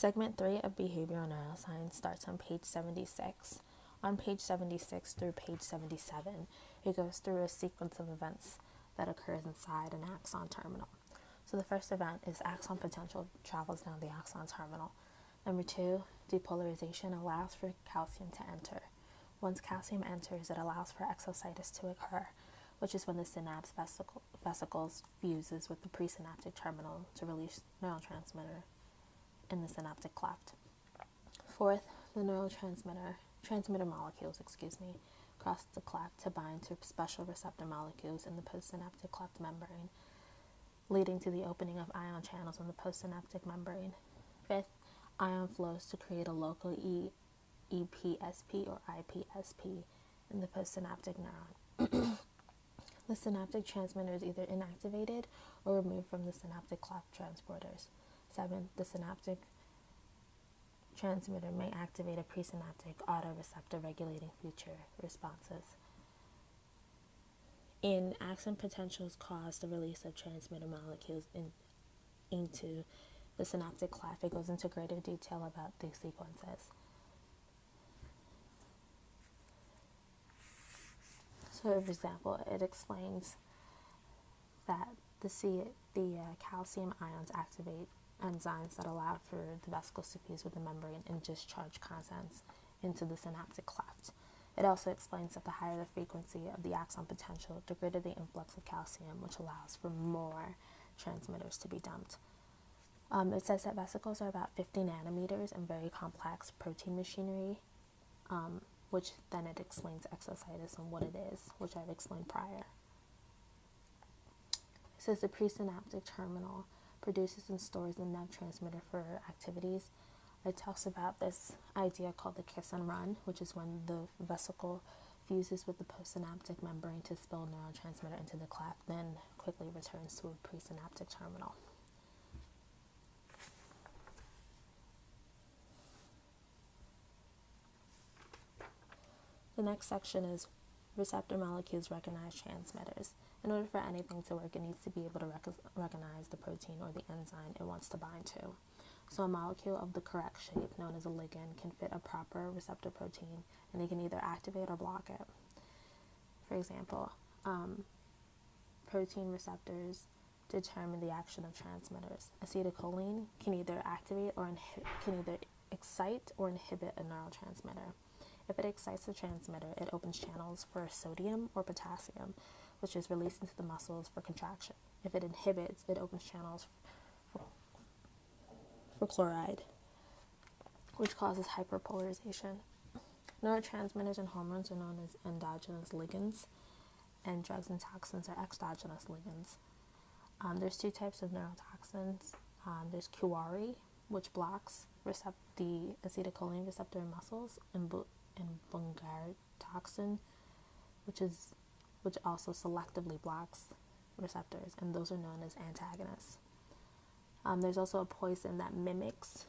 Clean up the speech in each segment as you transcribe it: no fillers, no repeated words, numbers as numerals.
Segment 3 of Behavioral Neuroscience starts on page 76. On page 76 through page 77, it goes through a sequence of events that occurs inside an axon terminal. So the first event is axon potential travels down the axon terminal. Number 2, depolarization allows for calcium to enter. Once calcium enters, it allows for exocytosis to occur, which is when the synapse vesicles fuses with the presynaptic terminal to release neurotransmitter in the synaptic cleft. Fourth, the transmitter molecules, cross the cleft to bind to special receptor molecules in the postsynaptic cleft membrane, leading to the opening of ion channels in the postsynaptic membrane. Fifth, ion flows to create a local EPSP or IPSP in the postsynaptic neuron. The synaptic transmitter is either inactivated or removed from the synaptic cleft transporters. 7. The synaptic transmitter may activate a presynaptic autoreceptor regulating future responses. In axon potentials cause the release of transmitter molecules into the synaptic cleft. It goes into greater detail about these sequences. So, for example, it explains that the calcium ions activate enzymes that allow for the vesicles to fuse with the membrane and discharge contents into the synaptic cleft. It also explains that the higher the frequency of the axon potential, the greater the influx of calcium, which allows for more transmitters to be dumped. It says that vesicles are about 50 nanometers and very complex protein machinery, which then it explains exocytosis and what it is, which I've explained prior. It says the presynaptic terminal produces and stores the neurotransmitter for activities. It talks about this idea called the kiss and run, which is when the vesicle fuses with the postsynaptic membrane to spill neurotransmitter into the cleft, then quickly returns to a presynaptic terminal. The next section is receptor molecules recognize transmitters. In order for anything to work, it needs to be able to recognize the protein or the enzyme it wants to bind to. So a molecule of the correct shape, known as a ligand, can fit a proper receptor protein, and it can either activate or block it. For example, protein receptors determine the action of transmitters. Acetylcholine can either activate or excite or inhibit a neurotransmitter. If it excites the transmitter, it opens channels for sodium or potassium, which is released into the muscles for contraction. If it inhibits, it opens channels for chloride, which causes hyperpolarization. Neurotransmitters and hormones are known as endogenous ligands, and drugs and toxins are exogenous ligands. There's 2 types of neurotoxins. There's Curare, which blocks the acetylcholine receptor in muscles, and Bungar toxin, which also selectively blocks receptors, and those are known as antagonists. There's also a poison that mimics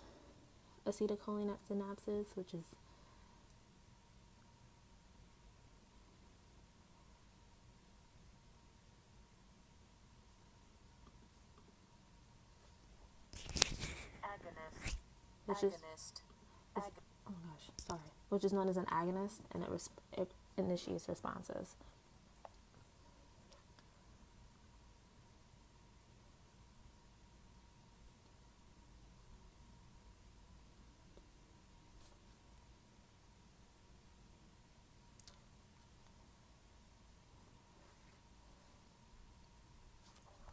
acetylcholine at synapses, which is which is known as an agonist, and it initiates responses.